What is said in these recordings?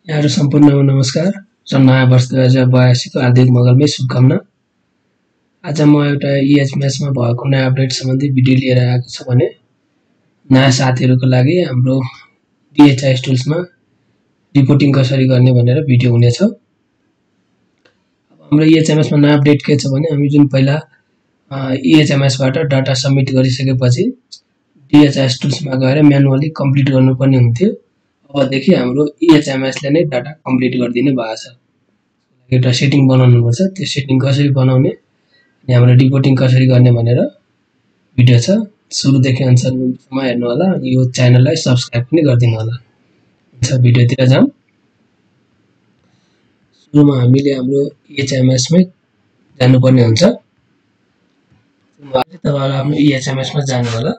यहाँहरु सम्पूर्णमा नमस्कार र नयाँ वर्ष 2082 को हार्दिक मंगलमय शुभकामना। आज म एउटा EHMS मा भएको नयाँ अपडेट सम्बन्धी भिडियो लिएर आएको छु भने नयाँ साथीहरुको लागि हाम्रो DHIS टुल्स मा रिपोर्टिङ कसरी गर्ने भनेर भिडियो हुनेछ। अब हाम्रो EHMS मा नयाँ अपडेट के छ भने हामी जुन पहिला EHMS बाट डाटा सबमिट गरिसकेपछि DHIS टुल्स मा गएर म्यानुअली कम्प्लिट गर्नुपर्ने हुन्थ्यो। अबदेखि हाम्रो EHMS ले नै डाटा कम्प्लिट गरिदिने भएको छ। एउटा सेटिङ बनाउनु पर्छ। त्यो सेटिङ कसरी बनाउने अनि हाम्रो रिपोर्टिङ कसरी गर्ने भनेर भिडियो छ। सुरुदेखि अन्तिमसम्म हेर्नु होला अनि यो च्यानललाई सब्स्क्राइब पनि गरिदिनु होला। हुन्छ भिडियोतिर जाउँ। सुरुमा हामीले हाम्रो EHMS मै जानुपर्ने हुन्छ। तपाईहरु आफ्नो EHMS मा जानु होला।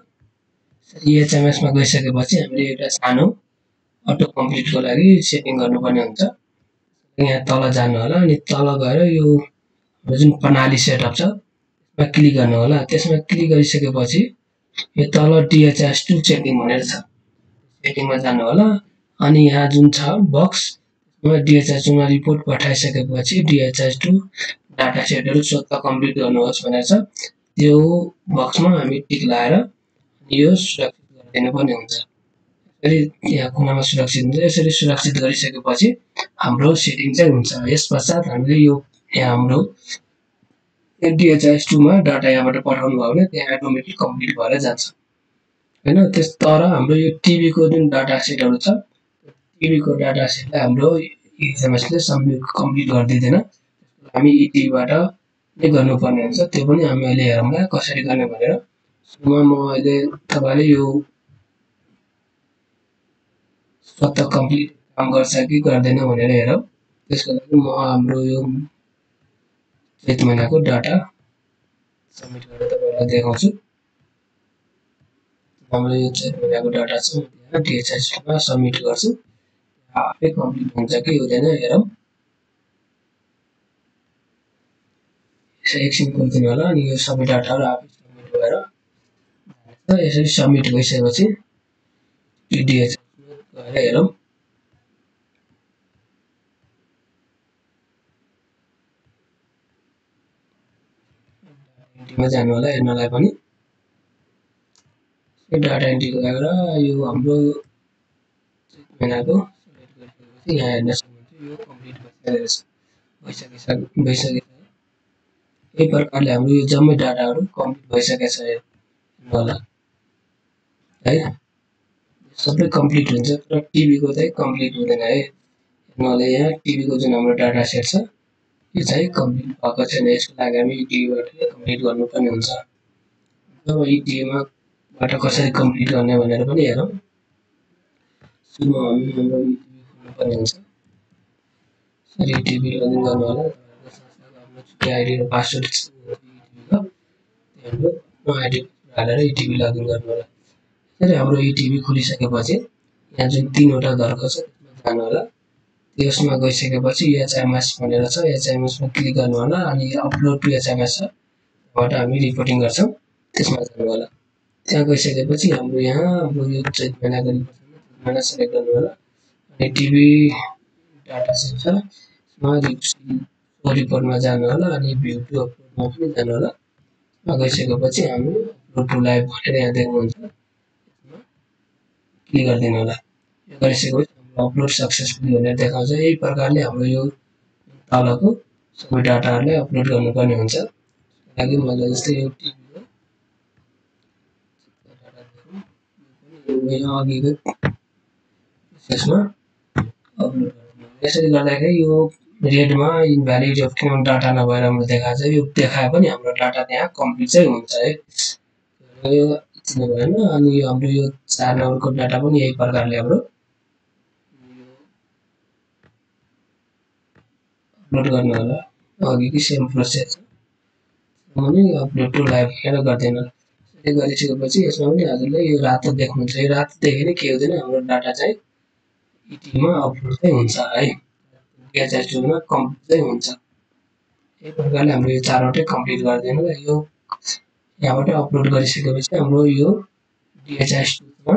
EHMS मा गइसकेपछि हामीले एउटा सानो अटो कम्प्लिट को लागि सेटिङ गर्नुपर्ने हुन्छ। यहाँ तल जानु होला अनि तल गएर यो जुन प्रणाली सेटअप छ त्यसमा क्लिक गर्नु होला। त्यसमा क्लिक गरिसकेपछि यो तल DHIS टुल सेटिङ भनेर छ। सेटिङमा जानु होला अनि यहाँ जुन छ बक्स त्यसमा DHIS मा रिपोर्ट पठाइसकेपछि DHIS टु डाटा सेटहरु स्वतः कम्प्लिट गर्नुहोस् भनेर छ। त्यो बक्समा हामी टिक लगाएर यो सुरक्षित गरिदिनुपर्ने हुन्छ। यहाँ कुनामा सुरक्षित हुन्छ। यसरी सुरक्षित गरिसकेपछि हाम्रो सेटिङ चाहिँ हुन्छ। यसपश्चात हामीले यो यहाँ हाम्रो DHIS टु मा डाटा यहाँबाट पठाउनु भयो भने त्यहाँ अटोमेटिक कम्प्लिट भएर जान्छ। हैन त्यस तर हाम्रो यो टिभी को जुन डाटा सेटहरु छ टिभी को डाटा सेटलाई हाम्रो EHMS ले कम्प्लिट गर्दिदैन। हामी टिभी बाट नै गर्नुपर्ने हुन्छ। त्यो पनि हामी अहिले हेरौँला कसरी गर्ने भनेर। सुरुमा म अहिले तपाईले यो स्वतः कम्प्लिट काम गर्छ कि गर्दैन भनेर हेरौँ। त्यसको लागि म हाम्रो यो चैत महिनाको डाटा सबमिट गरेर तपाईहरुलाई देखाउँछु। हाम्रो यो चैत महिनाको डाटा छ यहाँ DHIS मा सबमिट गर्छु। आफै कम्प्लिट हुन्छ कि हुँदैन हेरौँ। एकछिन कुर्दिनु होला अनि यो सबै डाटाहरु आफै सबमिट भएर जान्छ। यसरी सबमिट भइसकेपछि DHIS गएर हेरौँ। एन्ट्रीमा जानु होला हेर्नलाई पनि। डाटा एन्ट्री गएर यो हाम्रो महिनाको सिलेक्ट गरिसकेपछि यहाँ हेर्न सक्नुहुन्छ यो कम्प्लिट भइसकेछ। यही प्रकारले हाम्रो यो जम्मै डाटाहरु कम्प्लिट भइसकेछ हेर्नु होला। है सबै कम्प्लिट हुन्छ तर टिभी को चाहिँ कम्प्लिट हुँदैन है। हेर्नु होला यहाँ टिभी को जुन हाम्रो डाटा सेट छ यो चाहिँ कम्प्लिट भएको छैन। यसको लागि हामी टिभी बाट कम्प्लिट गर्नुपर्ने हुन्छ। अब यो टिभी बाट कसरी कम्प्लिट गर्ने भनेर पनि हेरौँ। सुरुमा हामी हाम्रो टिभी खोल्नुपर्ने हुन्छ। सरी टिभी लगइन गर्नु होला। आफ्नो छुट्टै आइडी र पासवर्ड टिभीको हाम्रो आइडी हालेर टिभी लगइन गर्नु होला। यसरी हाम्रो टिभी खोलिसकेपछि यहाँ जुन तीनवटा धर्क छ त्यसमा जानु होला। त्यसमा गइसकेपछि EHMS भनेर छ। EHMS मा क्लिक गर्नु होला अनि अपलोड टु EHMS छ। त्यहाँबाट हामी रिपोर्टिङ गर्छौं। त्यसमा जानु होला। त्यहाँ गइसकेपछि हाम्रो यहाँ हाम्रो यो चैत महिनाको रिपोर्ट सेलेक्ट गर्नु होला अनि टिभी डाटा सेट छ यसमा रिपोर्टमा जानु होला अनि भ्यू टु अपलोडमा पनि जानु होला। त्यसमा गइसकेपछि हामी अपलोड टु लाइभ भनेर यहाँ देख्नुहुन्छ। त्यसमा क्लिक गरिदिनु होला। यो गरिसकेपछि हाम्रो अपलोड सक्सेसफुली भनेर देखाउँछ। यही प्रकारले हाम्रो यो तलको सबै डाटाहरुलाई अपलोड गर्नुपर्ने हुन्छ। त्यसको लागि मैले जस्तै यो टिभीको डाटा देखाउँ यो अघिको त्यसमा अपलोड गर्नु। यसरी गर्दाखेरि यो रेडमा इनभ्यालिड अफ काउन्ट डाटा नभएर हाम्रो देखाएको छ। यो देखाए पनि हाम्रो डाटा त्यहाँ कम्प्लिट चाहिँ हुन्छ है। यो चिन्नु भएन अनि यो हाम्रो यो 4 नम्बरको डाटा पनि यही प्रकारले हाम्रो अपलोड गर्नु होला। अघिकै सेम प्रोसेस छ। अनि अपलोड टु लाइभ भनेर गर्दिनु होला। यसरी गरिसकेपछि यसमा पनि हजुरले यो रातो देख्नुहुन्छ। यो रातो देखेर के हुँदैन हाम्रो डाटा चाहिँ टिभीमा अपलोड चाहिँ हुन्छ है। DHIS टुलमा कम्प्लिट चाहिँ हुन्छ। यही प्रकारले हाम्रो यो चारवटै कम्प्लिट गरिदिनु होला। यो यहाँबाट अपलोड गरिसकेपछि हाम्रो यो DHIS टुलमा